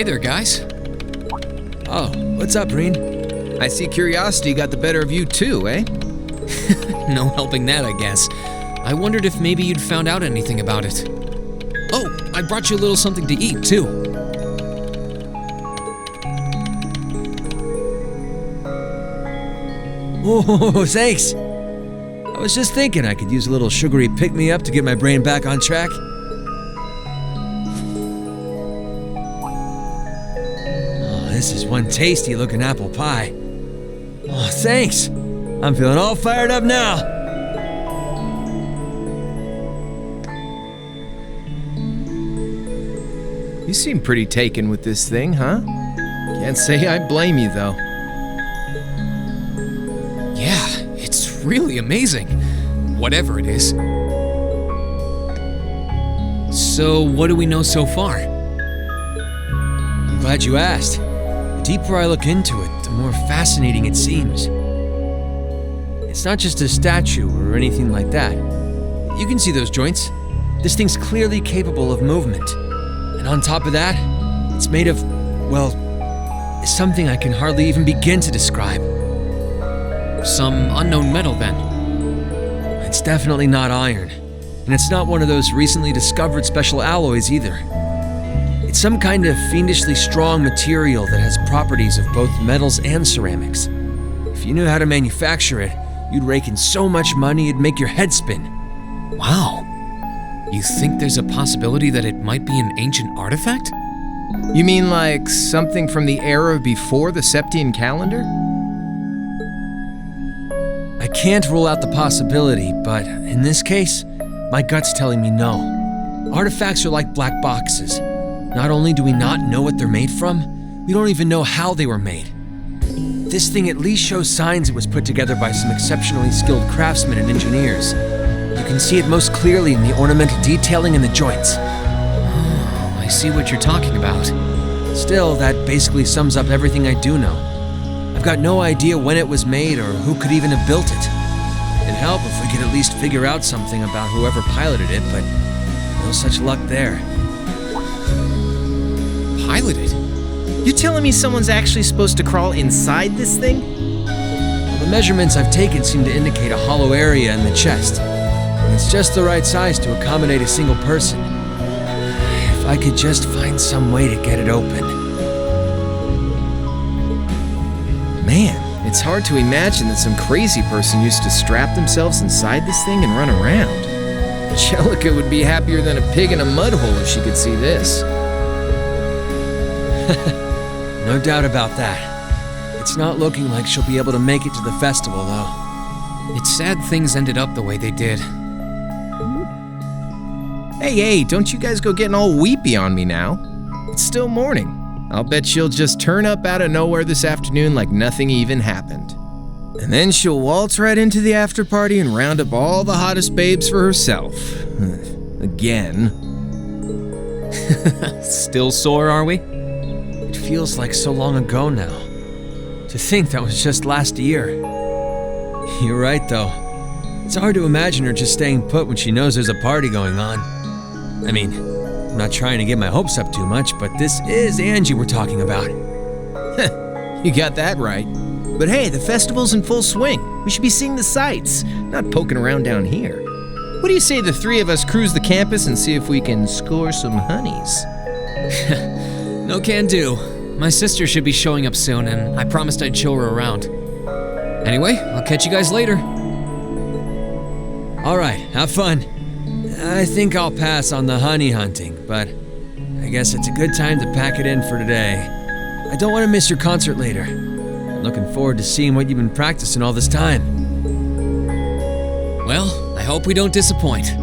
Hey there, guys. Oh, what's up, Rean? I see curiosity got the better of you too, eh? No helping that, I guess. I wondered if maybe you'd found out anything about it. Oh, I brought you a little something to eat, too. Oh, thanks. I was just thinking I could use a little sugary pick-me-up to get my brain back on track. Oh, this is one tasty-looking apple pie. Oh, thanks. I'm feeling all fired up now. You seem pretty taken with this thing, huh? Can't say I blame you, though. Yeah, it's really amazing. Whatever it is. So, what do we know so far? I'm glad you asked. The deeper I look into it, the more fascinating it seems. It's not just a statue or anything like that. You can see those joints. This thing's clearly capable of movement. And on top of that, it's made of, well, something I can hardly even begin to describe. Some unknown metal, then. It's definitely not iron. And it's not one of those recently discovered special alloys either. It's some kind of fiendishly strong material that has properties of both metals and ceramics. If you knew how to manufacture it, you'd rake in so much money it'd make your head spin. Wow. You think there's a possibility that it might be an ancient artifact? You mean like something from the era before the Septian calendar? I can't rule out the possibility, but in this case, my gut's telling me no. Artifacts are like black boxes. Not only do we not know what they're made from, we don't even know how they were made. This thing at least shows signs it was put together by some exceptionally skilled craftsmen and engineers. You can see it most clearly in the ornamental detailing in the joints. Oh, I see what you're talking about. Still, that basically sums up everything I do know. I've got no idea when it was made or who could even have built it. It'd help if we could at least figure out something about whoever piloted it, but no such luck there. Piloted? You telling me someone's actually supposed to crawl inside this thing? Well, the measurements I've taken seem to indicate a hollow area in the chest. It's just the right size to accommodate a single person. If I could just find some way to get it open. Man, it's hard to imagine that some crazy person used to strap themselves inside this thing and run around. Angelica would be happier than a pig in a mud hole if she could see this. No doubt about that. It's not looking like she'll be able to make it to the festival, though. It's sad things ended up the way they did. Hey, don't you guys go getting all weepy on me now. It's still morning. I'll bet she'll just turn up out of nowhere this afternoon like nothing even happened. And then she'll waltz right into the after party and round up all the hottest babes for herself. Again. Still sore, are we? It feels like so long ago now. To think that was just last year. You're right, though. It's hard to imagine her just staying put when she knows there's a party going on. I mean, I'm not trying to get my hopes up too much, but this is Angie we're talking about. You got that right. But hey, the festival's in full swing. We should be seeing the sights, not poking around down here. What do you say the three of us cruise the campus and see if we can score some honeys? No can do. My sister should be showing up soon, and I promised I'd show her around. Anyway, I'll catch you guys later. All right, have fun. I think I'll pass on the honey hunting, but I guess it's a good time to pack it in for today. I don't want to miss your concert later. I'm looking forward to seeing what you've been practicing all this time. Well, I hope we don't disappoint.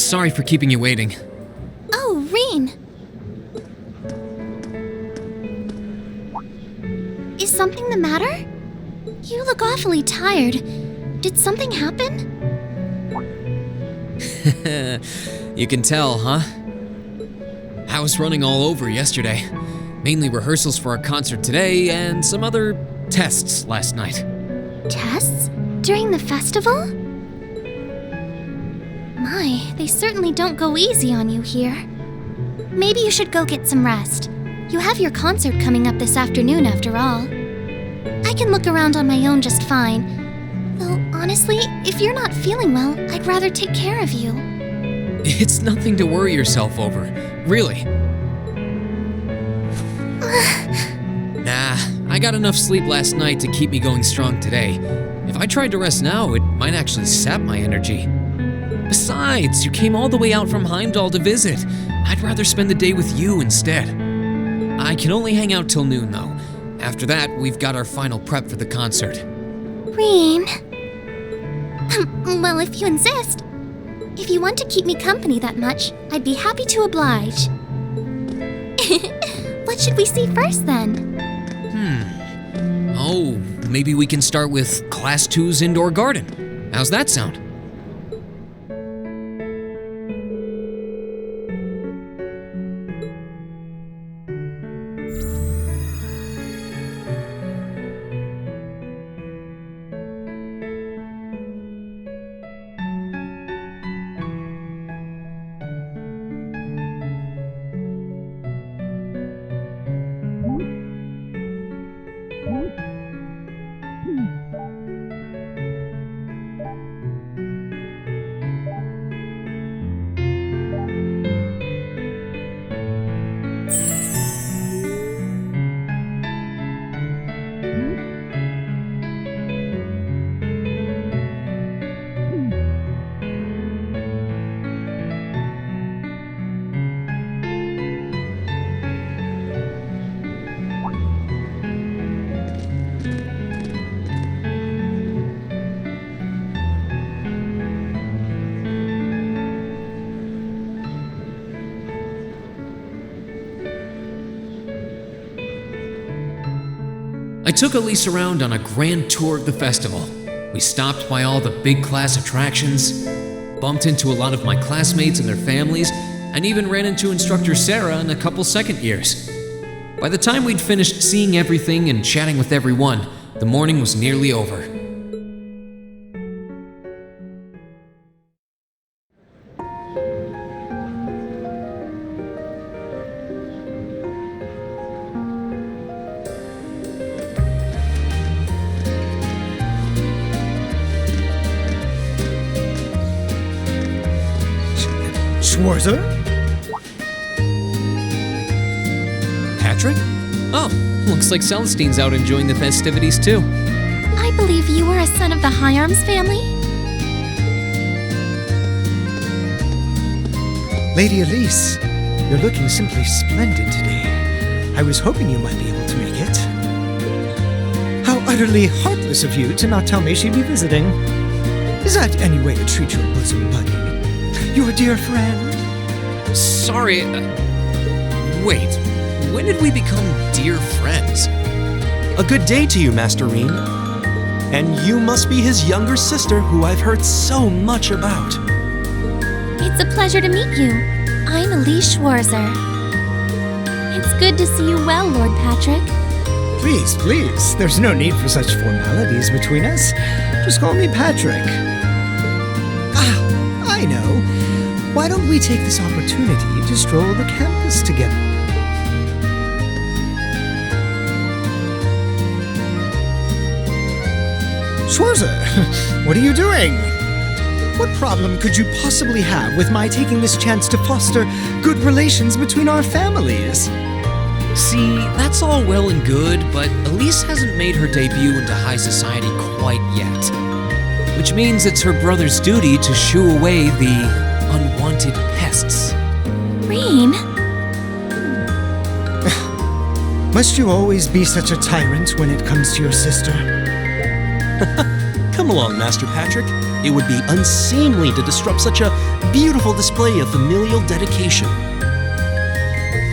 Sorry for keeping you waiting. Oh, Rean. Is something the matter? You look awfully tired. Did something happen? You can tell, huh? I was running all over yesterday. Mainly rehearsals for our concert today and some other tests last night. Tests? During the festival? My, they certainly don't go easy on you here. Maybe you should go get some rest. You have your concert coming up this afternoon after all. I can look around on my own just fine. Though, honestly, if you're not feeling well, I'd rather take care of you. It's nothing to worry yourself over, really. Nah, I got enough sleep last night to keep me going strong today. If I tried to rest now, it might actually sap my energy. Besides, you came all the way out from Heimdall to visit. I'd rather spend the day with you instead. I can only hang out till noon, though. After that, we've got our final prep for the concert. Rean. Well, if you insist. If you want to keep me company that much, I'd be happy to oblige. What should we see first, then? Oh, maybe we can start with Class 2's indoor garden. How's that sound? I took Elise around on a grand tour of the festival. We stopped by all the big class attractions, bumped into a lot of my classmates and their families, and even ran into Instructor Sara and a couple second years. By the time we'd finished seeing everything and chatting with everyone, the morning was nearly over. Schwarzer? Patrick? Oh, looks like Celestine's out enjoying the festivities too. I believe you are a son of the High Arms family? Lady Elise, you're looking simply splendid today. I was hoping you might be able to make it. How utterly heartless of you to not tell me she'd be visiting. Is that any way to treat your bosom buddy? Your dear friend? Sorry, wait, when did we become dear friends? A good day to you, Master Rean. And you must be his younger sister who I've heard so much about. It's a pleasure to meet you. I'm Elise Schwarzer. It's good to see you well, Lord Patrick. Please, please, there's no need for such formalities between us. Just call me Patrick. Ah, I know. Why don't we take this opportunity to stroll the campus together? Schwarzer, what are you doing? What problem could you possibly have with my taking this chance to foster good relations between our families? See, that's all well and good, but Elise hasn't made her debut into high society quite yet. Which means it's her brother's duty to shoo away the unwanted pests. Rean? Must you always be such a tyrant when it comes to your sister? Come Come along, Master Patrick. It would be unseemly to disrupt such a beautiful display of familial dedication.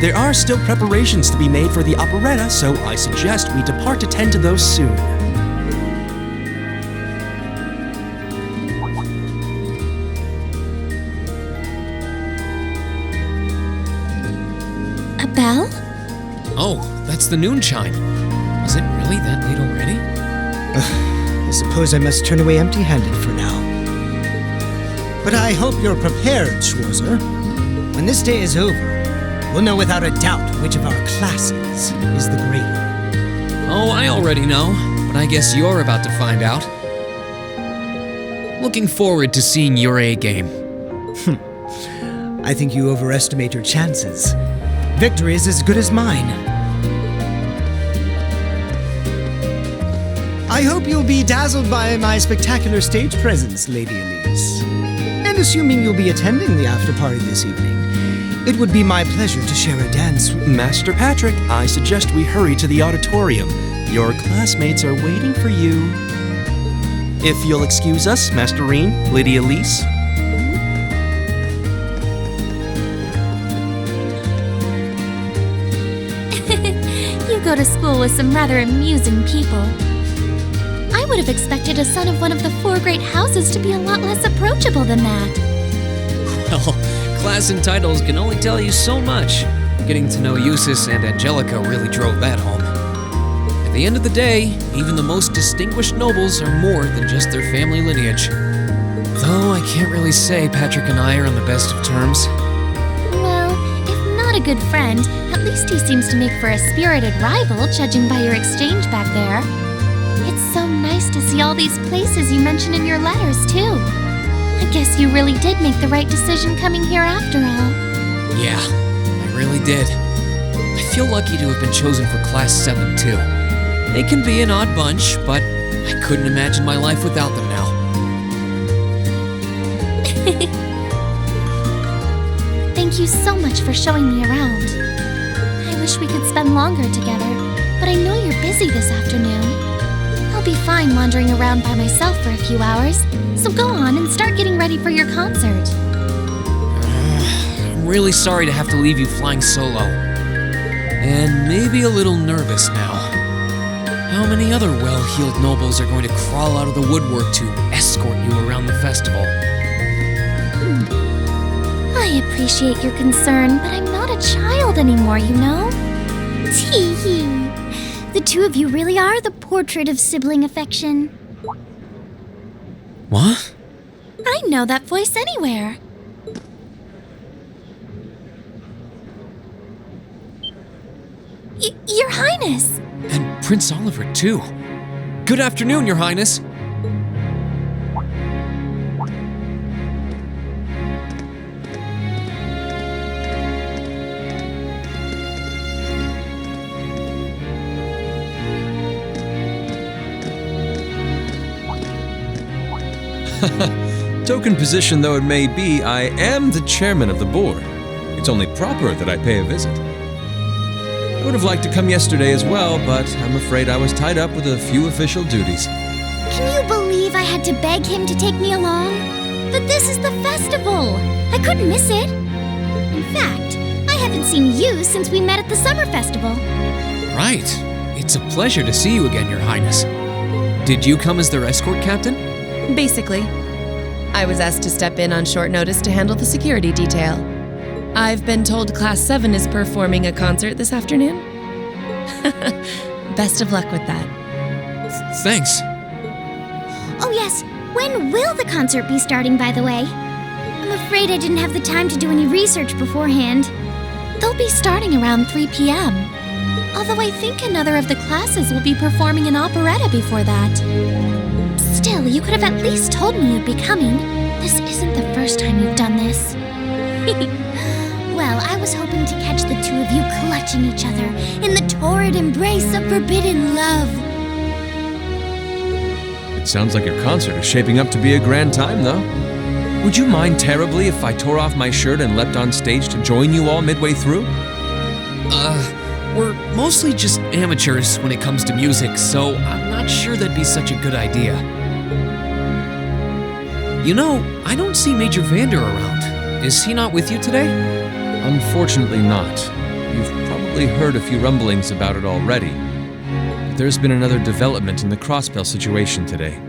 There are still preparations to be made for the operetta, so I suggest we depart to tend to those soon. A bell? Oh, that's the noon chime. Was it really that late already? I suppose I must turn away empty-handed for now. But I hope you're prepared, Schwarzer. When this day is over, we'll know without a doubt which of our classes is the greater. Oh, I already know, but I guess you're about to find out. Looking forward to seeing your A game. I think you overestimate your chances. Victory is as good as mine. I hope you'll be dazzled by my spectacular stage presence, Lady Elise. And assuming you'll be attending the after-party this evening, it would be my pleasure to share a dance with... Master Patrick, I suggest we hurry to the auditorium. Your classmates are waiting for you. If you'll excuse us, Master Rean, Lady Elise. You go to school with some rather amusing people. I would have expected a son of one of the 4 great houses to be a lot less approachable than that. Well, class and titles can only tell you so much. Getting to know Jusis and Angelica really drove that home. At the end of the day, even the most distinguished nobles are more than just their family lineage. Though I can't really say Patrick and I are on the best of terms. Well, if not a good friend, at least he seems to make for a spirited rival, judging by your exchange back there. It's so nice to see all these places you mention in your letters, too. I guess you really did make the right decision coming here after all. Yeah, I really did. I feel lucky to have been chosen for Class 7, too. They can be an odd bunch, but I couldn't imagine my life without them now. Thank you so much for showing me around. I wish we could spend longer together, but I know you're busy this afternoon. I'll be fine wandering around by myself for a few hours, so go on and start getting ready for your concert. I'm really sorry to have to leave you flying solo. And maybe a little nervous now. How many other well-heeled nobles are going to crawl out of the woodwork to escort you around the festival? I appreciate your concern, but I'm not a child anymore, you know? Tee-hee. The two of you really are the portrait of sibling affection. What? I know that voice anywhere. Your Highness! And Prince Olivert, too. Good afternoon, Your Highness. Token position though it may be, I am the chairman of the board. It's only proper that I pay a visit. I would have liked to come yesterday as well, but I'm afraid I was tied up with a few official duties. Can you believe I had to beg him to take me along? But this is the festival! I couldn't miss it! In fact, I haven't seen you since we met at the summer festival. Right. It's a pleasure to see you again, Your Highness. Did you come as their escort captain? Basically. I was asked to step in on short notice to handle the security detail. I've been told Class 7 is performing a concert this afternoon. Best of luck with that. Thanks. Oh yes, when will the concert be starting, by the way? I'm afraid I didn't have the time to do any research beforehand. They'll be starting around 3 p.m. Although I think another of the classes will be performing an operetta before that. Still, you could have at least told me you'd be coming. This isn't the first time you've done this. Well, I was hoping to catch the two of you clutching each other in the torrid embrace of forbidden love. It sounds like your concert is shaping up to be a grand time, though. Would you mind terribly if I tore off my shirt and leapt on stage to join you all midway through? We're mostly just amateurs when it comes to music, so I'm not sure that'd be such a good idea. You know, I don't see Major Vander around. Is he not with you today? Unfortunately not. You've probably heard a few rumblings about it already. But there's been another development in the Crossbell situation today.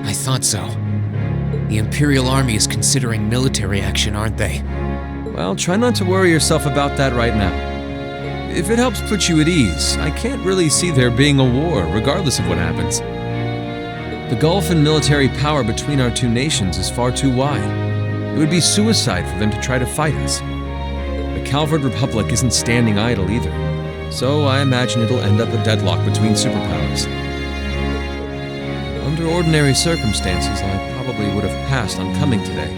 I thought so. The Imperial Army is considering military action, aren't they? Well, try not to worry yourself about that right now. If it helps put you at ease, I can't really see there being a war, regardless of what happens. The gulf in military power between our two nations is far too wide. It would be suicide for them to try to fight us. The Calvard Republic isn't standing idle either, so I imagine it'll end up a deadlock between superpowers. Under ordinary circumstances, I probably would have passed on coming today.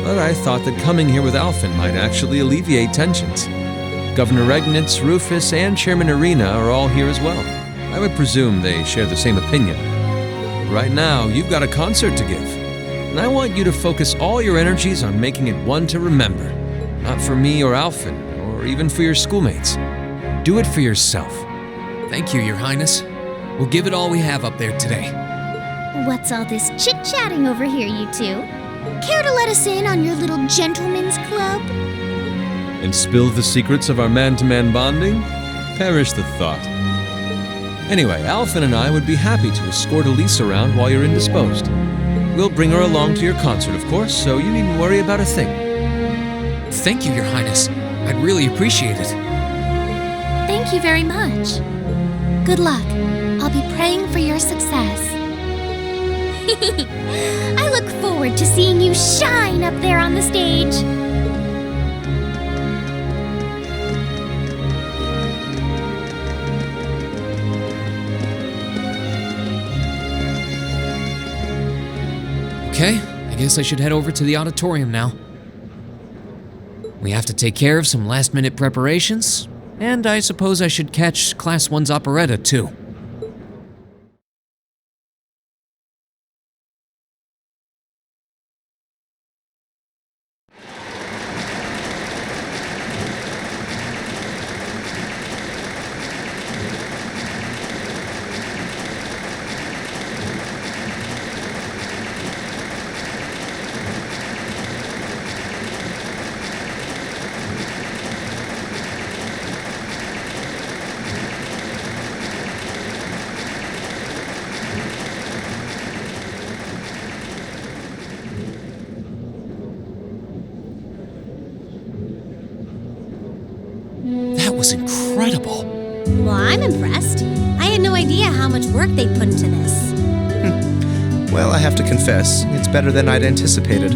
But I thought that coming here with Alfin might actually alleviate tensions. Governor Regnitz, Rufus, and Chairman Arena are all here as well. I would presume they share the same opinion. Right now, you've got a concert to give, and I want you to focus all your energies on making it one to remember. Not for me or Alfin, or even for your schoolmates. Do it for yourself. Thank you, Your Highness. We'll give it all we have up there today. What's all this chit-chatting over here, you two? Care to let us in on your little gentleman's club? And spill the secrets of our man-to-man bonding? Perish the thought. Anyway, Alfin and I would be happy to escort Elise around while you're indisposed. We'll bring her along to your concert, of course, so you needn't worry about a thing. Thank you, Your Highness. I'd really appreciate it. Thank you very much. Good luck. I'll be praying for your success. I look forward to seeing you shine up there on the stage. Okay, I guess I should head over to the auditorium now. We have to take care of some last-minute preparations, and I suppose I should catch Class 1's operetta, too. That was incredible. Well, I'm impressed. I had no idea how much work they'd put into this. Well, I have to confess, it's better than I'd anticipated.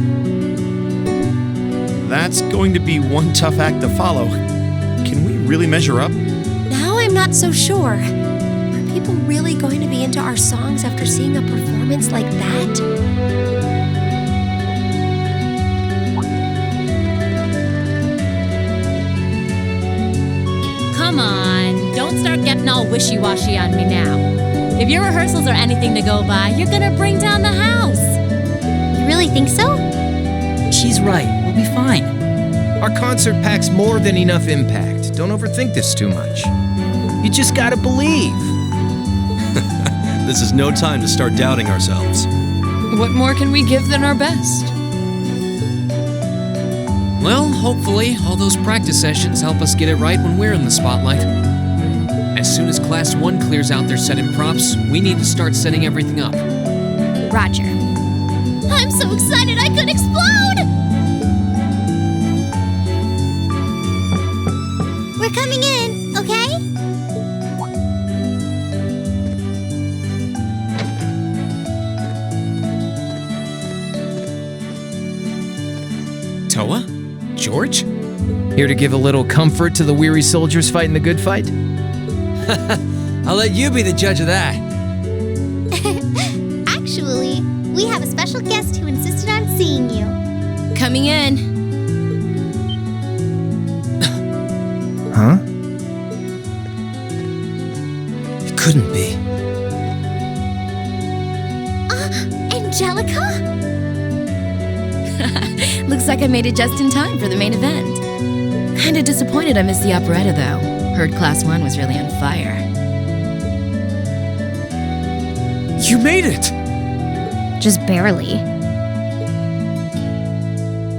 That's going to be one tough act to follow. Can we really measure up? Now I'm not so sure. Are people really going to be into our songs after seeing a performance like that? Come on, don't start getting all wishy-washy on me now. If your rehearsals are anything to go by, you're gonna bring down the house. You really think so? She's right. We'll be fine. Our concert packs more than enough impact. Don't overthink this too much. You just gotta believe. This is no time to start doubting ourselves. What more can we give than our best? Well, hopefully, all those practice sessions help us get it right when we're in the spotlight. As soon as Class 1 clears out their set and props, we need to start setting everything up. Roger. I'm so excited I could explode! We're coming in, okay? Toa? George? Here to give a little comfort to the weary soldiers fighting the good fight? I'll let you be the judge of that. Actually, we have a special guest who insisted on seeing you. Coming in. Huh? It couldn't be. Angelica? Looks like I made it just in time for the main event. Kinda disappointed I missed the operetta, though. Heard Class 1 was really on fire. You made it! Just barely.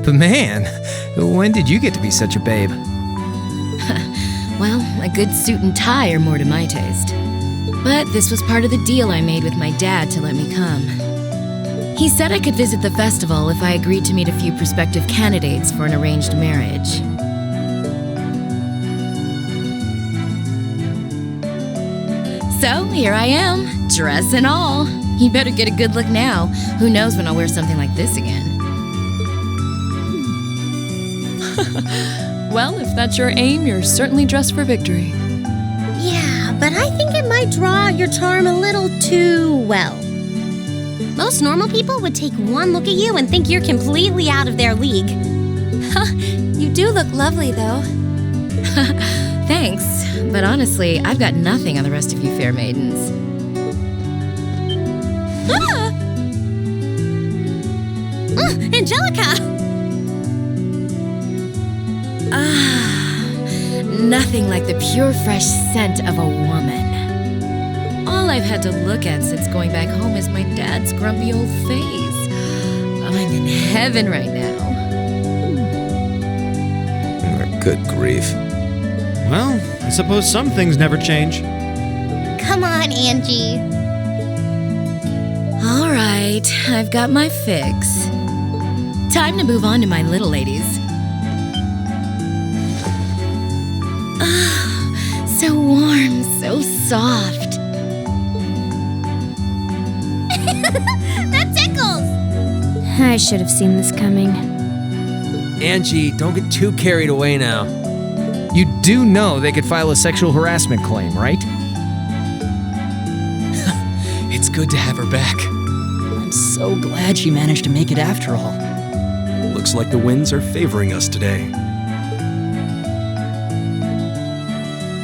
But man, when did you get to be such a babe? Well, a good suit and tie are more to my taste. But this was part of the deal I made with my dad to let me come. He said I could visit the festival if I agreed to meet a few prospective candidates for an arranged marriage. So here I am, dress and all. You better get a good look now. Who knows when I'll wear something like this again. Well, if that's your aim, you're certainly dressed for victory. Yeah, but I think it might draw out your charm a little too well. Most normal people would take one look at you and think you're completely out of their league. You do look lovely, though. Thanks, but honestly, I've got nothing on the rest of you fair maidens. Ah! Angelica! Nothing like the pure, fresh scent of a woman. All I've had to look at since going back home is my dad's grumpy old face. I'm in heaven right now. Good grief. Well, I suppose some things never change. Come on, Angie. All right, I've got my fix. Time to move on to my little ladies. So warm, so soft. That tickles! I should have seen this coming. Angie, don't get too carried away now. You do know they could file a sexual harassment claim, right? It's good to have her back. I'm so glad she managed to make it after all. Looks like the winds are favoring us today.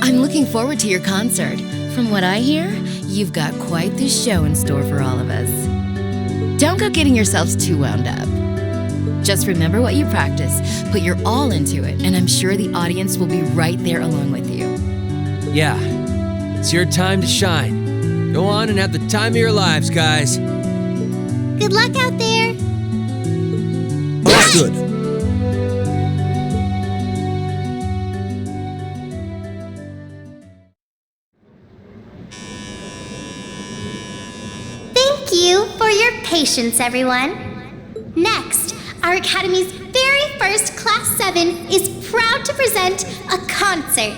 I'm looking forward to your concert. From what I hear, you've got quite the show in store for all of us. Don't go getting yourselves too wound up. Just remember what you practice, put your all into it, and I'm sure the audience will be right there along with you. Yeah, it's your time to shine. Go on and have the time of your lives, guys. Good luck out there. That's good. Thank you for your patience, everyone. Next, our Academy's very first Class 7 is proud to present a concert.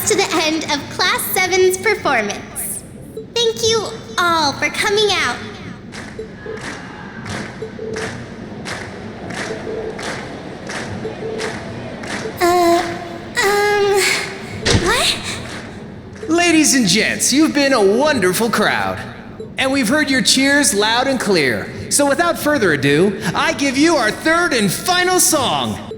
To the end of Class 7's performance. Thank you all for coming out. What? Ladies and gents, you've been a wonderful crowd. And we've heard your cheers loud and clear. So without further ado, I give you our third and final song.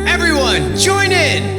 Everyone, join in!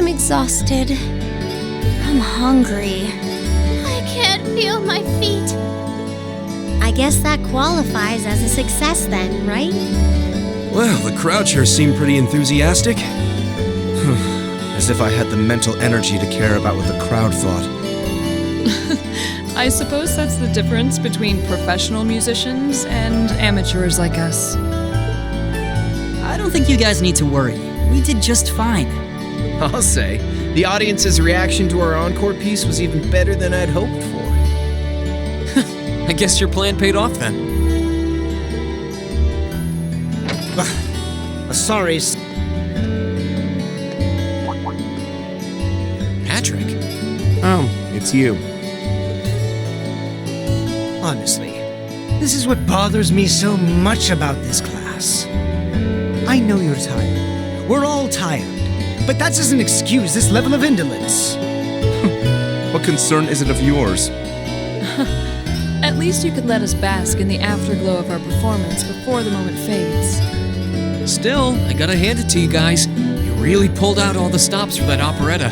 Exhausted. I'm hungry. I can't feel my feet. I guess that qualifies as a success then, right? Well, the crowd sure seemed pretty enthusiastic. As if I had the mental energy to care about what the crowd thought. I suppose that's the difference between professional musicians and amateurs like us. I don't think you guys need to worry. We did just fine. I'll say, the audience's reaction to our encore piece was even better than I'd hoped for. I guess your plan paid off then. Sorry. Patrick? Oh, it's you. Honestly, this is what bothers me so much about this class. I know you're tired. We're all tired. But that doesn't excuse this level of indolence. What concern is it of yours? At least you could let us bask in the afterglow of our performance before the moment fades. Still, I gotta hand it to you guys. You really pulled out all the stops for that operetta.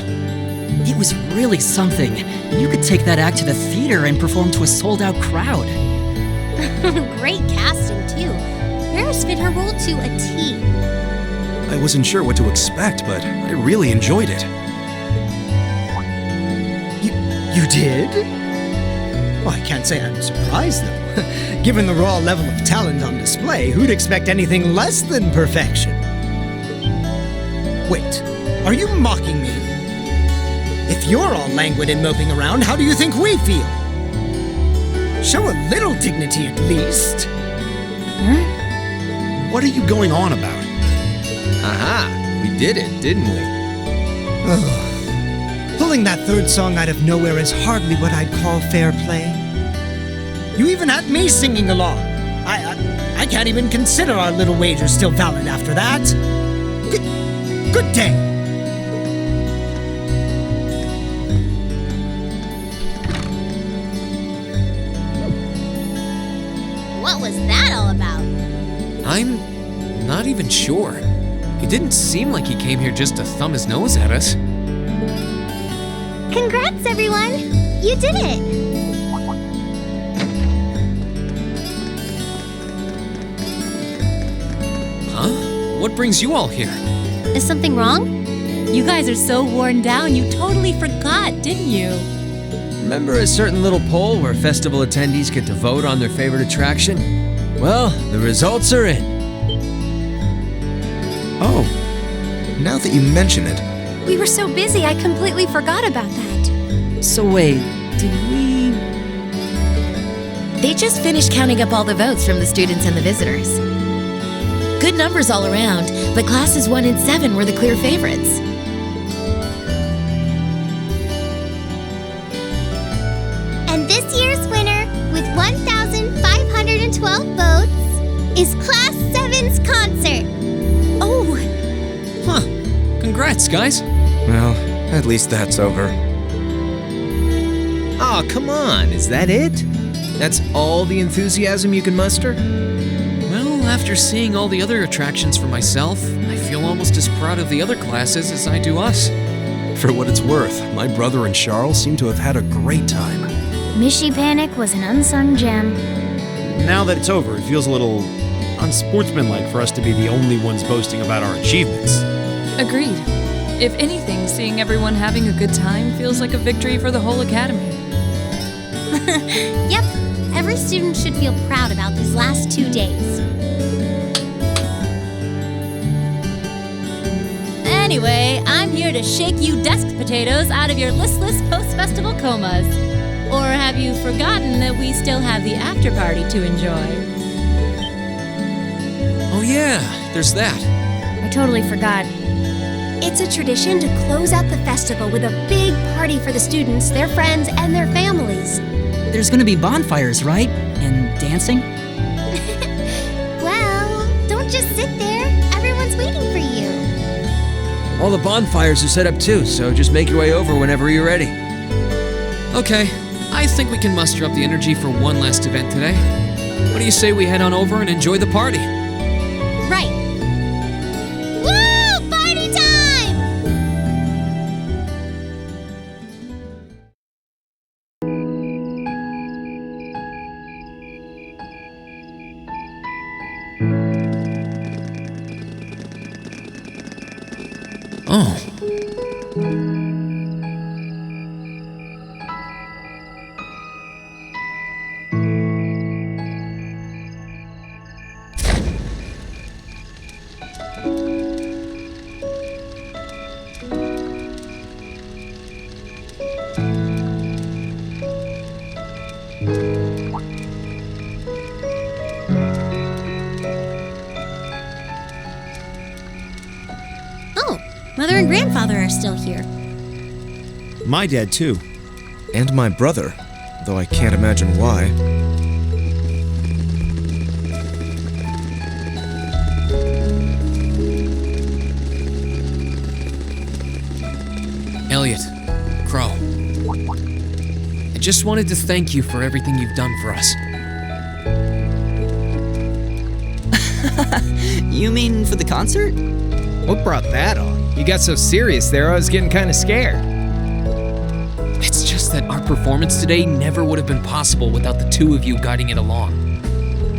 It was really something. You could take that act to the theater and perform to a sold-out crowd. Great casting, too. Paris fit her role to a T. I wasn't sure what to expect, but I really enjoyed it. You did? Well, I can't say I'm surprised, though. Given the raw level of talent on display, who'd expect anything less than perfection? Wait, are you mocking me? If you're all languid and moping around, how do you think we feel? Show a little dignity at least. What are you going on about? Aha, we did it, didn't we? Ugh. Pulling that third song out of nowhere is hardly what I'd call fair play. You even had me singing along. I can't even consider our little wager still valid after that. Good day. What was that all about? I'm not even sure. It didn't seem like he came here just to thumb his nose at us. Congrats, everyone! You did it! Huh? What brings you all here? Is something wrong? You guys are so worn down, you totally forgot, didn't you? Remember a certain little poll where festival attendees get to vote on their favorite attraction? Well, the results are in. Oh, now that you mention it. We were so busy, I completely forgot about that. So wait, did we... They just finished counting up all the votes from the students and the visitors. Good numbers all around, but classes 1 and 7 were the clear favorites. And this year's winner, with 1,512 votes, is Class 7's concert. Oh! Huh. Congrats, guys. Well, at least that's over. Aw, come on, is that it? That's all the enthusiasm you can muster? Well, after seeing all the other attractions for myself, I feel almost as proud of the other classes as I do us. For what it's worth, my brother and Sharl seem to have had a great time. Mishy Panic was an unsung gem. Now that it's over, it feels a little unsportsmanlike for us to be the only ones boasting about our achievements. Agreed. If anything, seeing everyone having a good time feels like a victory for the whole academy. Yep, every student should feel proud about these last 2 days. Anyway, I'm here to shake you desk potatoes out of your listless post-festival comas. Or have you forgotten that we still have the after-party to enjoy? Oh yeah, there's that. I totally forgot. It's a tradition to close out the festival with a big party for the students, their friends, and their families. There's gonna be bonfires, right? And dancing? Well, don't just sit there. Everyone's waiting for you. All the bonfires are set up too, so just make your way over whenever you're ready. Okay, I think we can muster up the energy for one last event today. What do you say we head on over and enjoy the party? Right. Woo! Party time! Oh. Oh, Mother and Grandfather are still here. My dad, too. And my brother, though I can't imagine why. Elliot, Crow. I just wanted to thank you for everything you've done for us. You mean for the concert? What brought that on? You got so serious there, I was getting kind of scared. It's just that our performance today never would have been possible without the two of you guiding it along.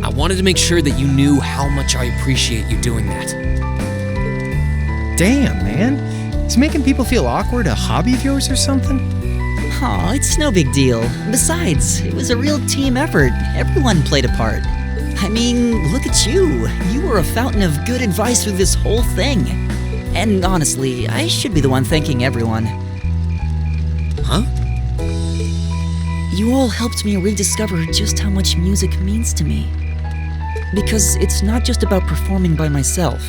I wanted to make sure that you knew how much I appreciate you doing that. Damn, man. Is making people feel awkward a hobby of yours or something? Aw, it's no big deal. Besides, it was a real team effort. Everyone played a part. I mean, look at you. You were a fountain of good advice through this whole thing. And honestly, I should be the one thanking everyone. Huh? You all helped me rediscover just how much music means to me. Because it's not just about performing by myself.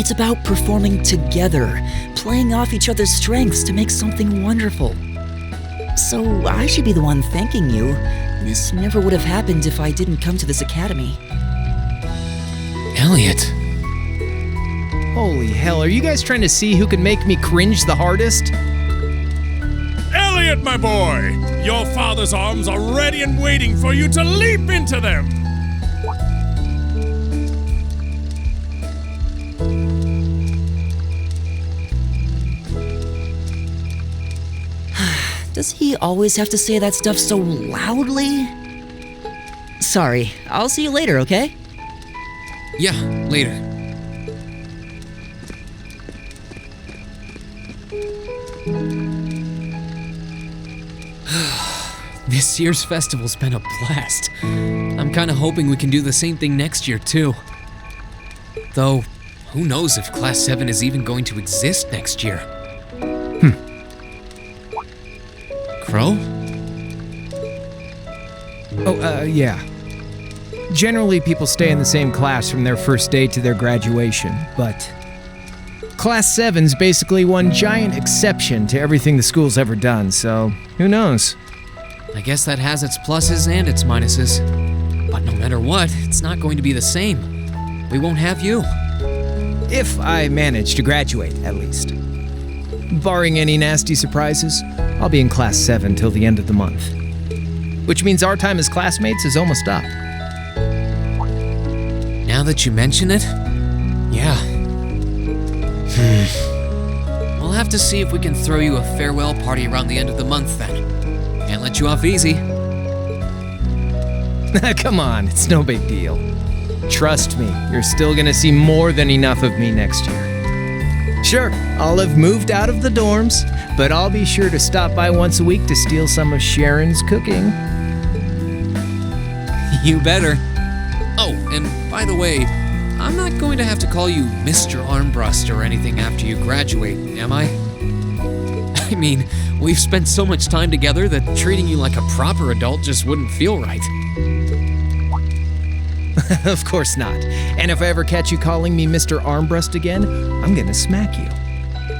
It's about performing together, playing off each other's strengths to make something wonderful. So I should be the one thanking you. This never would have happened if I didn't come to this academy. Elliot. Holy hell, are you guys trying to see who can make me cringe the hardest? Elliot, my boy! Your father's arms are ready and waiting for you to leap into them! Does he always have to say that stuff so loudly? Sorry, I'll see you later, okay? Yeah, later. This year's festival's been a blast. I'm kinda hoping we can do the same thing next year, too. Though, who knows if Class 7 is even going to exist next year? Crow? Oh, yeah. Generally, people stay in the same class from their first day to their graduation, but Class 7's basically one giant exception to everything the school's ever done, so who knows? I guess that has its pluses and its minuses. But no matter what, it's not going to be the same. We won't have you. If I manage to graduate, at least. Barring any nasty surprises, I'll be in Class 7 till the end of the month. Which means our time as classmates is almost up. Now that you mention it, yeah. We'll have to see if we can throw you a farewell party around the end of the month then. Can't let you off easy. Come on, it's no big deal. Trust me, you're still gonna see more than enough of me next year. Sure, I'll have moved out of the dorms, but I'll be sure to stop by once a week to steal some of Sharon's cooking. You better. Oh, and by the way, I'm not going to have to call you Mr. Armbrust or anything after you graduate, am I? I mean, we've spent so much time together that treating you like a proper adult just wouldn't feel right. Of course not. And if I ever catch you calling me Mr. Armbrust again, I'm gonna smack you.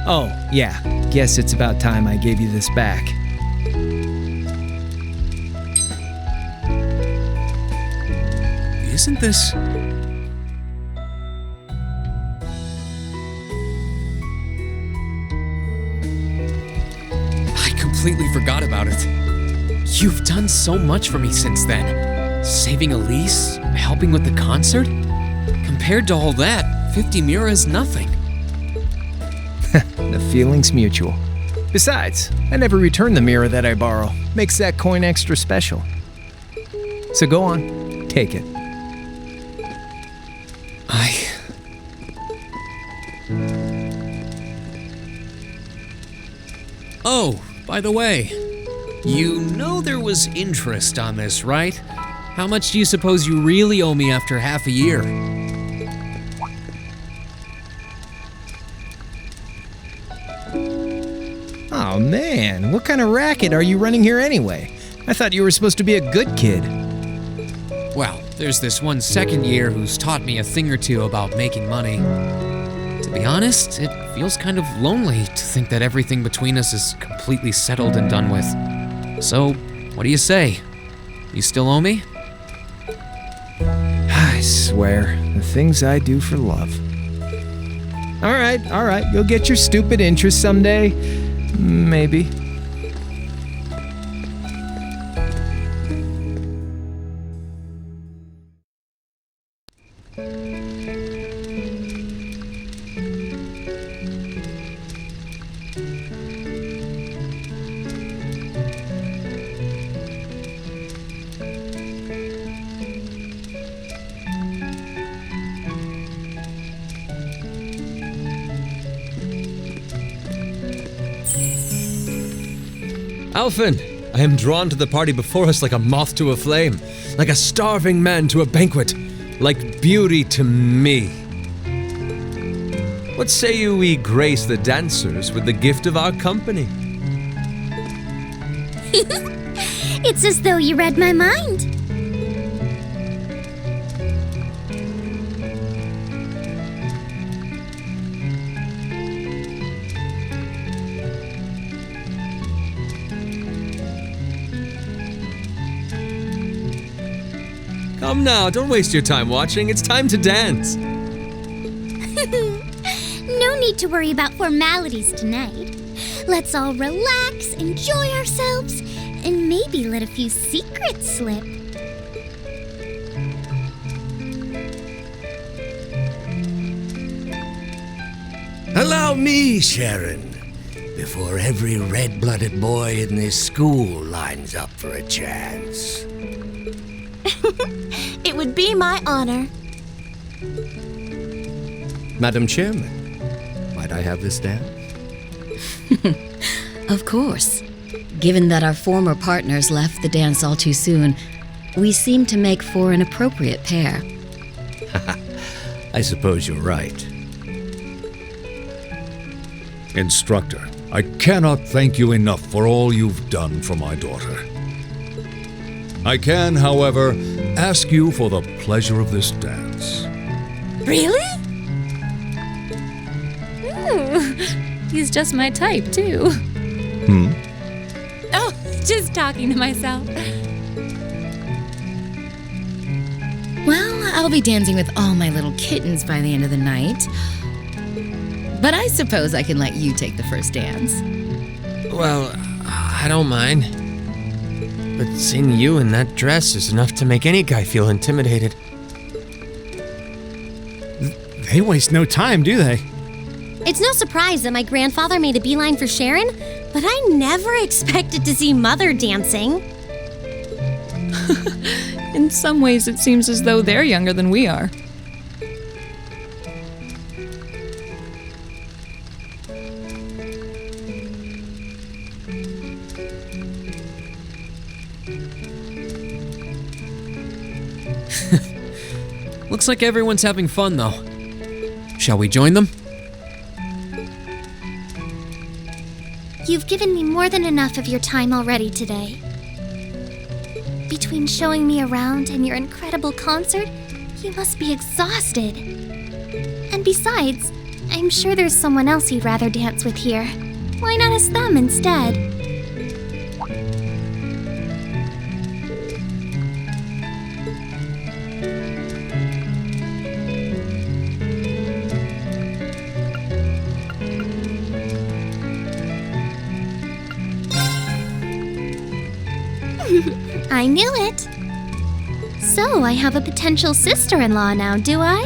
Oh, yeah, guess it's about time I gave you this back. Isn't this... I completely forgot about it. You've done so much for me since then. Saving Elise, helping with the concert. Compared to all that, 50 Mira is nothing. The feeling's mutual. Besides, I never return the mirror that I borrow. Makes that coin extra special. So go on, take it. Oh, by the way, you know there was interest on this, right? How much do you suppose you really owe me after half a year? Oh man, what kind of racket are you running here anyway? I thought you were supposed to be a good kid. Well, there's this one second year who's taught me a thing or two about making money. To be honest, it feels kind of lonely to think that everything between us is completely settled and done with. So, what do you say? You still owe me? I swear, the things I do for love. All right, you'll get your stupid interest someday. Maybe. Alfin, I am drawn to the party before us like a moth to a flame, like a starving man to a banquet, like beauty to me. What say you we grace the dancers with the gift of our company? It's as though you read my mind. Come now, don't waste your time watching. It's time to dance. No need to worry about formalities tonight. Let's all relax, enjoy ourselves, and maybe let a few secrets slip. Allow me, Sharon, before every red-blooded boy in this school lines up for a chance. It would be my honor. Madam Chairman, might I have this dance? Of course. Given that our former partners left the dance all too soon, we seem to make for an appropriate pair. I suppose you're right. Instructor, I cannot thank you enough for all you've done for my daughter. I can, however, ask you for the pleasure of this dance. Really? Ooh, he's just my type, too. Oh, just talking to myself. Well, I'll be dancing with all my little kittens by the end of the night. But I suppose I can let you take the first dance. Well, I don't mind. But seeing you in that dress is enough to make any guy feel intimidated. They waste no time, do they? It's no surprise that my grandfather made a beeline for Sharon, but I never expected to see Mother dancing. In some ways, it seems as though they're younger than we are. Looks like everyone's having fun, though. Shall we join them? You've given me more than enough of your time already today. Between showing me around and your incredible concert, you must be exhausted. And besides, I'm sure there's someone else you'd rather dance with here. Why not ask them instead? I knew it. So I have a potential sister-in-law now, do I?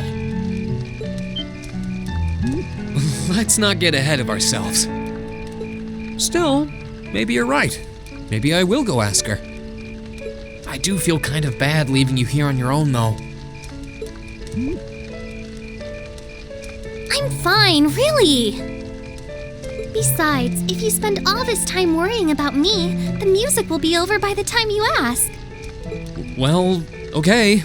Let's not get ahead of ourselves. Still, maybe you're right. Maybe I will go ask her. I do feel kind of bad leaving you here on your own, though. I'm fine, really. Besides, if you spend all this time worrying about me, the music will be over by the time you ask. Well, okay.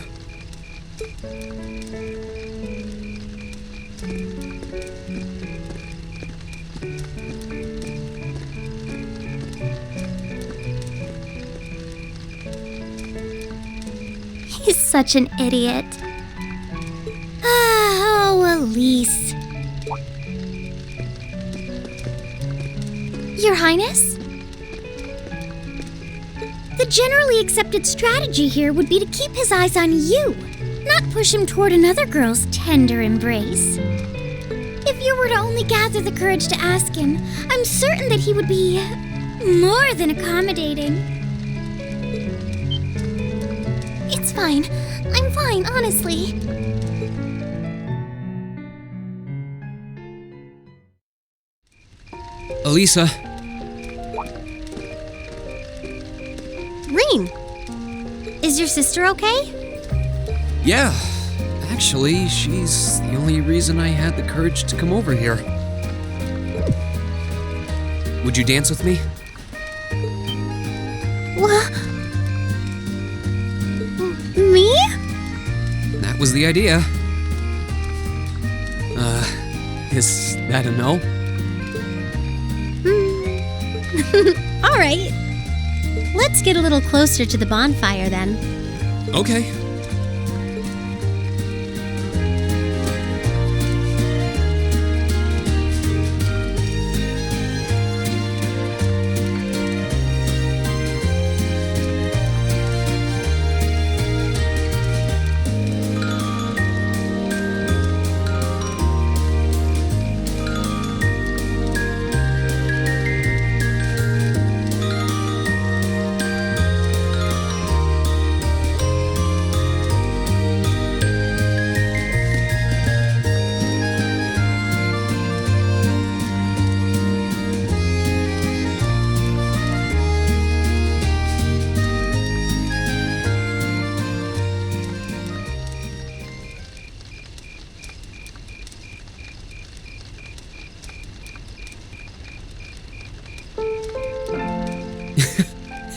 He's such an idiot. Oh, Elise. Your Highness? The generally accepted strategy here would be to keep his eyes on you, not push him toward another girl's tender embrace. If you were to only gather the courage to ask him, I'm certain that he would be more than accommodating. It's fine. I'm fine, honestly. Elisa. Rean, is your sister okay? Yeah. Actually, she's the only reason I had the courage to come over here. Would you dance with me? What? Me? That was the idea. Is that a no? All right. Let's get a little closer to the bonfire then. Okay.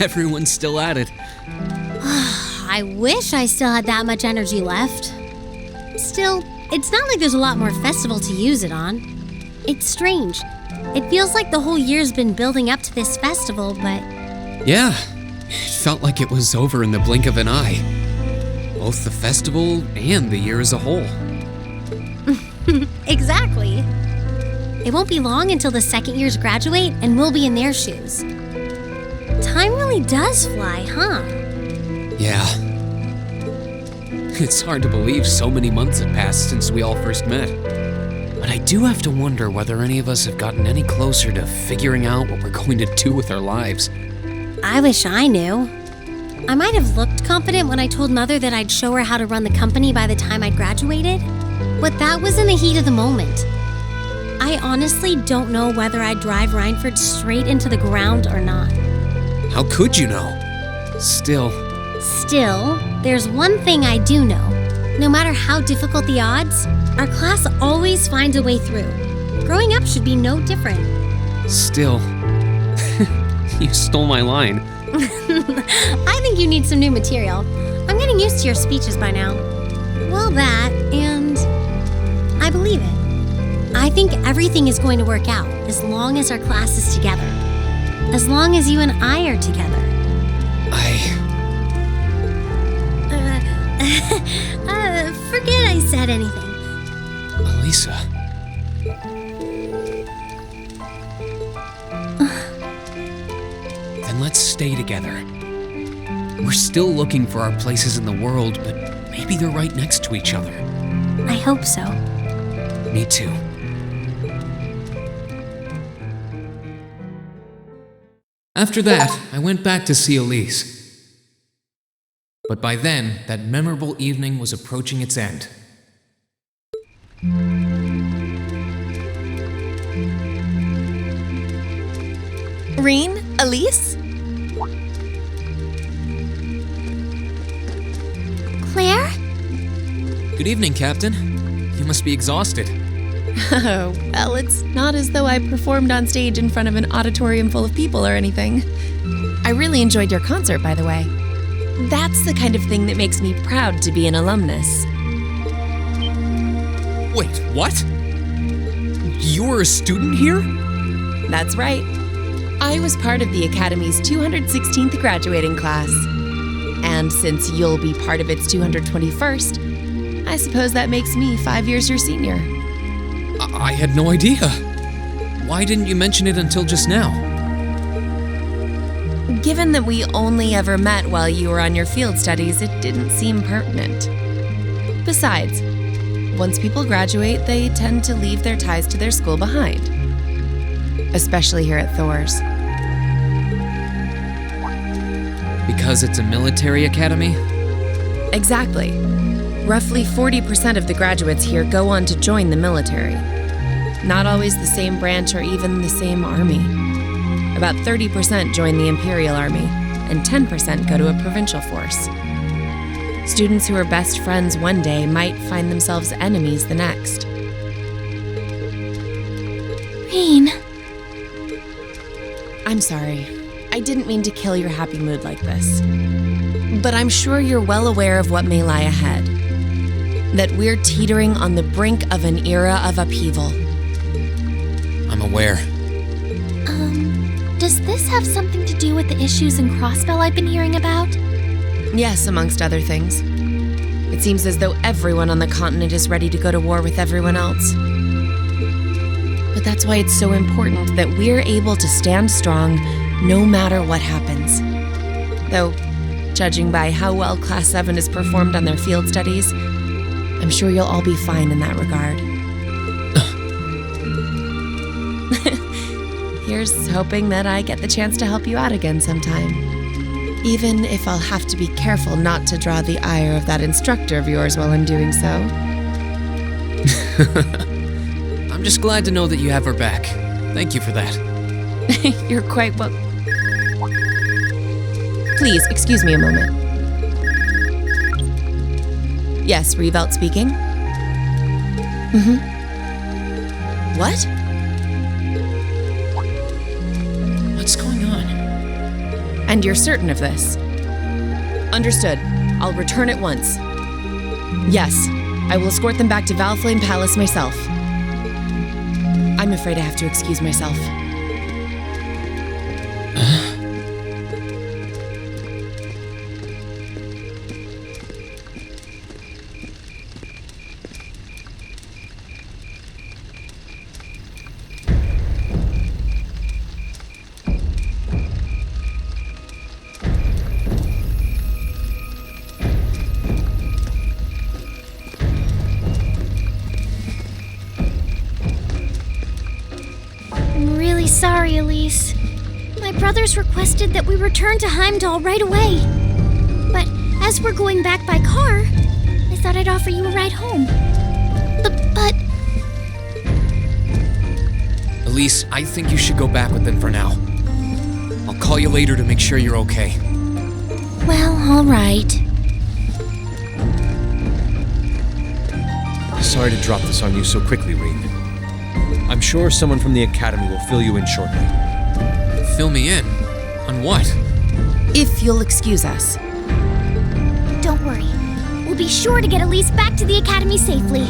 Everyone's still at it. I wish I still had that much energy left. Still, it's not like there's a lot more festival to use it on. It's strange. It feels like the whole year's been building up to this festival, but... Yeah, it felt like it was over in the blink of an eye. Both the festival and the year as a whole. Exactly. It won't be long until the second years graduate and we'll be in their shoes. Time really does fly, huh? Yeah. It's hard to believe so many months have passed since we all first met. But I do have to wonder whether any of us have gotten any closer to figuring out what we're going to do with our lives. I wish I knew. I might have looked confident when I told Mother that I'd show her how to run the company by the time I'd graduated, but that was in the heat of the moment. I honestly don't know whether I'd drive Reinford straight into the ground or not. How could you know? Still, there's one thing I do know. No matter how difficult the odds, our class always finds a way through. Growing up should be no different. Still, you stole my line. I think you need some new material. I'm getting used to your speeches by now. Well, that, and I believe it. I think everything is going to work out as long as our class is together. As long as you and I are together. Forget I said anything. Elise. Then let's stay together. We're still looking for our places in the world, but maybe they're right next to each other. I hope so. Me too. After that, I went back to see Elise. But by then, that memorable evening was approaching its end. Rean? Elise? Claire? Good evening, Captain. You must be exhausted. Oh, well, it's not as though I performed on stage in front of an auditorium full of people or anything. I really enjoyed your concert, by the way. That's the kind of thing that makes me proud to be an alumnus. Wait, what? You were a student here? That's right. I was part of the Academy's 216th graduating class. And since you'll be part of its 221st, I suppose that makes me 5 years your senior. I had no idea. Why didn't you mention it until just now? Given that we only ever met while you were on your field studies, it didn't seem pertinent. Besides, once people graduate, they tend to leave their ties to their school behind. Especially here at Thors. Because it's a military academy? Exactly. Roughly 40% of the graduates here go on to join the military. Not always the same branch or even the same army. About 30% join the Imperial Army, and 10% go to a provincial force. Students who are best friends one day might find themselves enemies the next. Rean. I'm sorry. I didn't mean to kill your happy mood like this. But I'm sure you're well aware of what may lie ahead. That we're teetering on the brink of an era of upheaval. I'm aware. Does this have something to do with the issues in Crossbell I've been hearing about? Yes, amongst other things. It seems as though everyone on the continent is ready to go to war with everyone else. But that's why it's so important that we're able to stand strong no matter what happens. Though, judging by how well Class 7 has performed on their field studies, I'm sure you'll all be fine in that regard. Here's hoping that I get the chance to help you out again sometime. Even if I'll have to be careful not to draw the ire of that instructor of yours while I'm doing so. I'm just glad to know that you have her back. Thank you for that. You're quite well... Please, excuse me a moment. Yes, Reveldt speaking. What? What's going on? And you're certain of this? Understood. I'll return at once. Yes, I will escort them back to Valflame Palace myself. I'm afraid I have to excuse myself. Sorry, Elise. My brothers requested that we return to Heimdall right away. But as we're going back by car, I thought I'd offer you a ride home. But... Elise, I think you should go back with them for now. I'll call you later to make sure you're okay. Well, all right. Sorry to drop this on you so quickly, Rean. I'm sure someone from the Academy will fill you in shortly. Fill me in? On what? If you'll excuse us. Don't worry. We'll be sure to get Elise back to the Academy safely.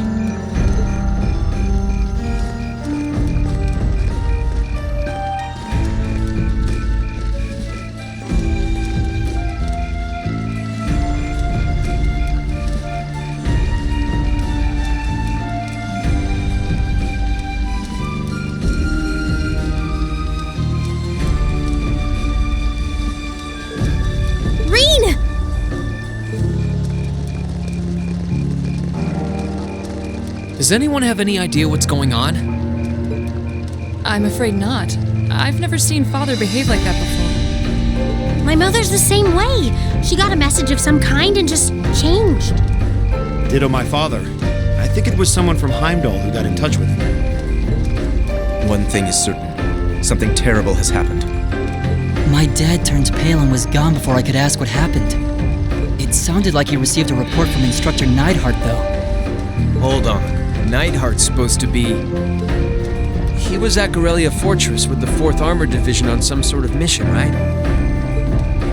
Does anyone have any idea what's going on? I'm afraid not. I've never seen Father behave like that before. My mother's the same way. She got a message of some kind and just changed. Ditto my father. I think it was someone from Heimdall who got in touch with him. One thing is certain. Something terrible has happened. My dad turned pale and was gone before I could ask what happened. It sounded like he received a report from Instructor Neidhart, though. Hold on. Neidhart's supposed to be... He was at Gorelia Fortress with the 4th Armored Division on some sort of mission, right?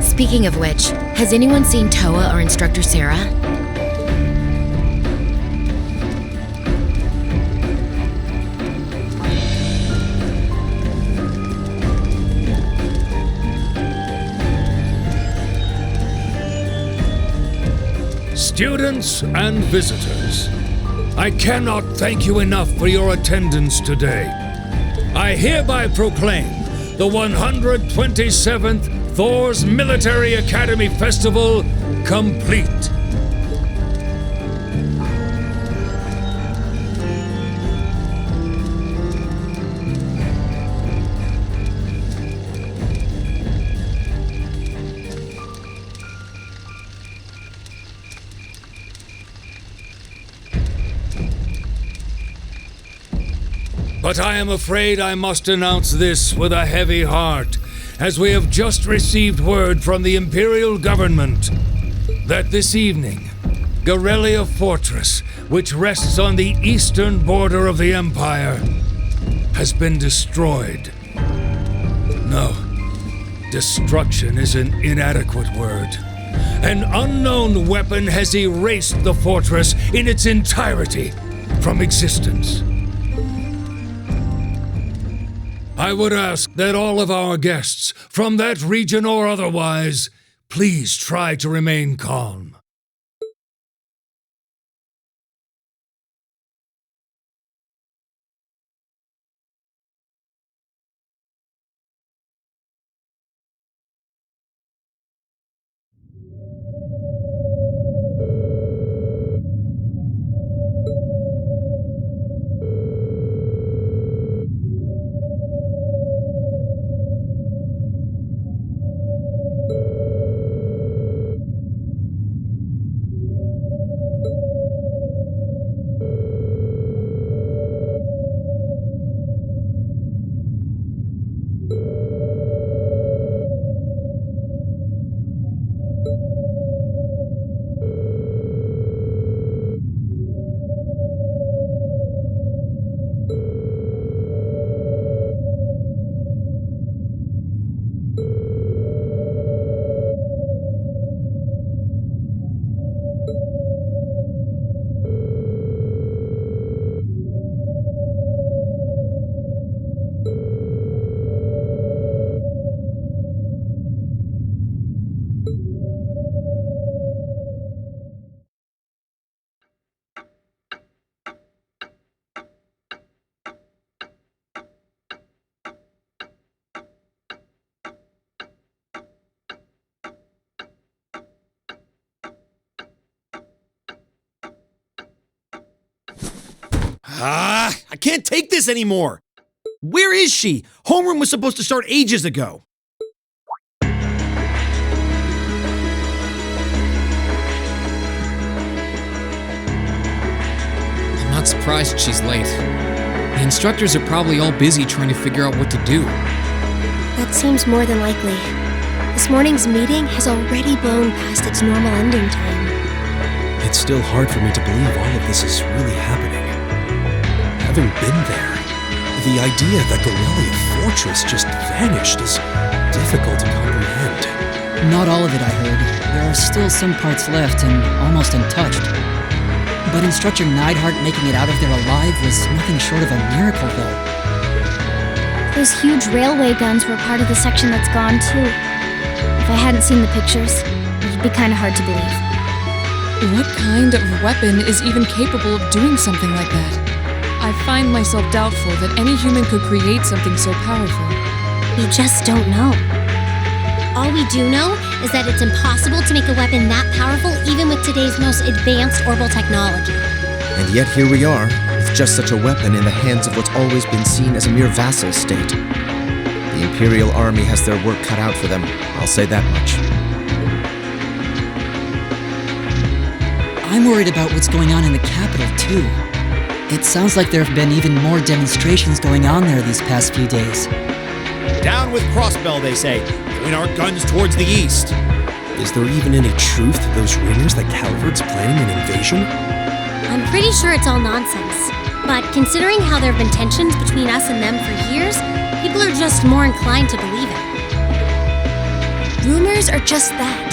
Speaking of which, has anyone seen Toa or Instructor Sara? Students and visitors, I cannot thank you enough for your attendance today. I hereby proclaim the 127th Thors Military Academy Festival complete. But I am afraid I must announce this with a heavy heart, as we have just received word from the Imperial Government that this evening, Gorelia Fortress, which rests on the eastern border of the Empire, has been destroyed. No, Destruction is an inadequate word. An unknown weapon has erased the fortress in its entirety from existence. I would ask that all of our guests, from that region or otherwise, please try to remain calm. I can't take this anymore. Where is she? Homeroom was supposed to start ages ago. I'm not surprised she's late. The instructors are probably all busy trying to figure out what to do. That seems more than likely. This morning's meeting has already blown past its normal ending time. It's still hard for me to believe all of this is really happening. Having been there, the idea that the Relia fortress just vanished is difficult to comprehend. Not all of it, I heard. There are still some parts left and almost untouched. But Instructor Neidhart making it out of there alive was nothing short of a miracle, though. Those huge railway guns were part of the section that's gone, too. If I hadn't seen the pictures, it'd be kind of hard to believe. What kind of weapon is even capable of doing something like that? I find myself doubtful that any human could create something so powerful. We just don't know. All we do know is that it's impossible to make a weapon that powerful even with today's most advanced orbital technology. And yet here we are, with just such a weapon in the hands of what's always been seen as a mere vassal state. The Imperial Army has their work cut out for them, I'll say that much. I'm worried about what's going on in the capital, too. It sounds like there have been even more demonstrations going on there these past few days. Down with Crossbell, they say. Point our guns towards the east. Is there even any truth to those rumors that Calvert's planning an invasion? I'm pretty sure it's all nonsense. But considering how there have been tensions between us and them for years, people are just more inclined to believe it. Rumors are just that.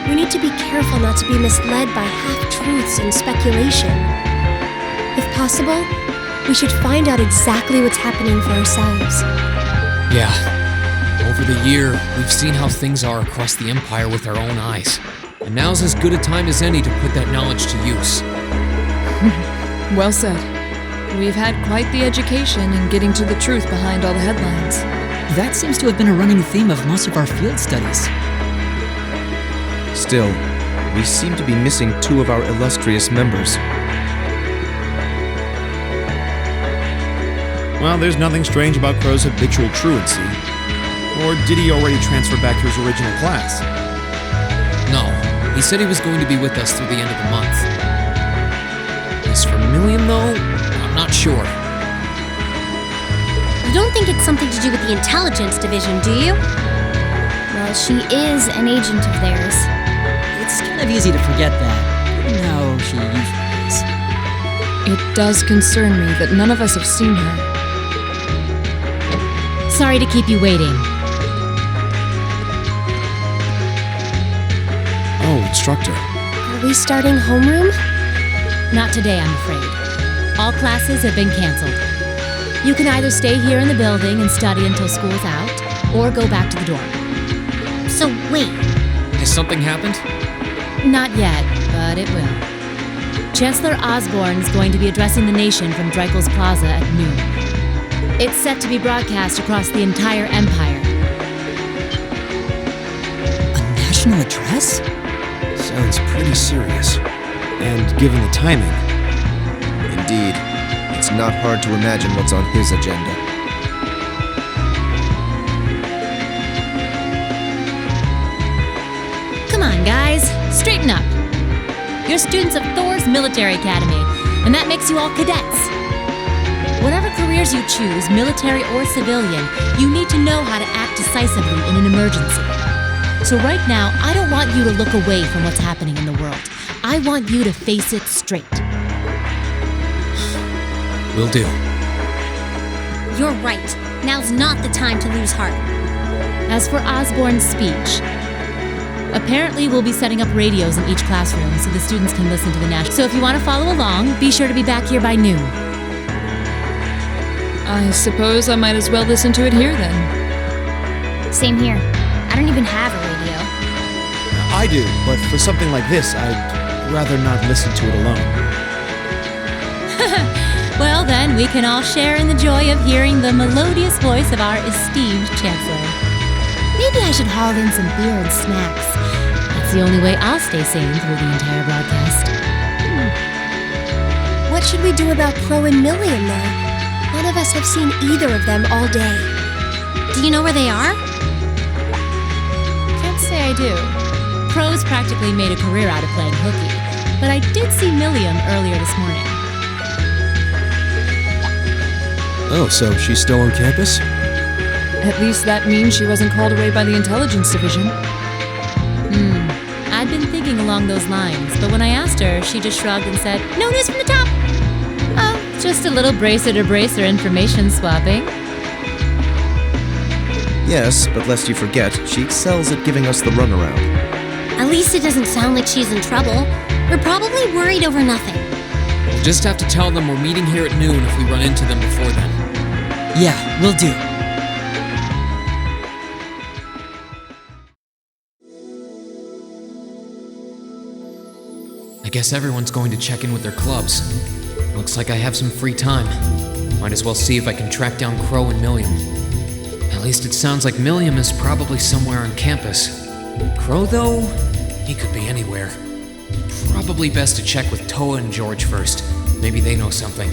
We need to be careful not to be misled by half-truths and speculation. If possible, we should find out exactly what's happening for ourselves. Yeah. Over the year, we've seen how things are across the Empire with our own eyes. And now's as good a time as any to put that knowledge to use. Well said. We've had quite the education in getting to the truth behind all the headlines. That seems to have been a running theme of most of our field studies. Still, we seem to be missing two of our illustrious members. Well, there's nothing strange about Crow's habitual truancy. Or did he already transfer back to his original class? No, he said he was going to be with us through the end of the month. As for Millium, though, I'm not sure. You don't think it's something to do with the intelligence division, do you? Well, she is an agent of theirs. It's kind of easy to forget that. No, she usually is. It does concern me that none of us have seen her. Sorry to keep you waiting. Oh, Instructor. Are we starting homeroom? Not today, I'm afraid. All classes have been canceled. You can either stay here in the building and study until school's out, or go back to the dorm. So wait, Has something happened? Not yet, but it will. Chancellor Osborne's going to be addressing the nation from Dreikel's Plaza at noon. It's set to be broadcast across the entire Empire. A national address? Sounds pretty serious. And given the timing, Indeed, it's not hard to imagine what's on his agenda. Come on, guys, straighten up. You're students of Thors Military Academy, and that makes you all cadets. Whatever careers you choose, military or civilian, you need to know how to act decisively in an emergency. So right now, I don't want you to look away from what's happening in the world. I want you to face it straight. Will do. you're right. Now's not the time to lose heart. As for Osborne's speech, apparently we'll be setting up radios in each classroom so the students can listen to the national. So if you want to follow along, be sure to be back here by noon. I suppose I might as well listen to it here then. Same here. I don't even have a radio. I do, but for something like this, I'd rather not listen to it alone. Well then, we can all share in the joy of hearing the melodious voice of our esteemed Chancellor. Maybe I should haul in some beer and snacks. That's the only way I'll stay sane through the entire broadcast. What should we do about Pro and Millium, though? None of us have seen either of them all day. Do you know where they are? Can't say I do. Pro's practically made a career out of playing hooky, but I did see Millium earlier this morning. Oh, so she's still on campus? At least that means she wasn't called away by the intelligence division. I'd been thinking along those lines, but when I asked her, she just shrugged and said, "No news from the top." Oh, just a little bracer-to-bracer information swapping. Yes, but lest you forget, she excels at giving us the runaround. At least it doesn't sound like she's in trouble. We're probably worried over nothing. We'll just have to tell them we're meeting here at noon if we run into them before then. Yeah, will do. I guess everyone's going to check in with their clubs. Looks like I have some free time. Might as well see if I can track down Crow and Millium. At least it sounds like Millium is probably somewhere on campus. Crow, though, he could be anywhere. Probably best to check with Toa and George first. Maybe they know something.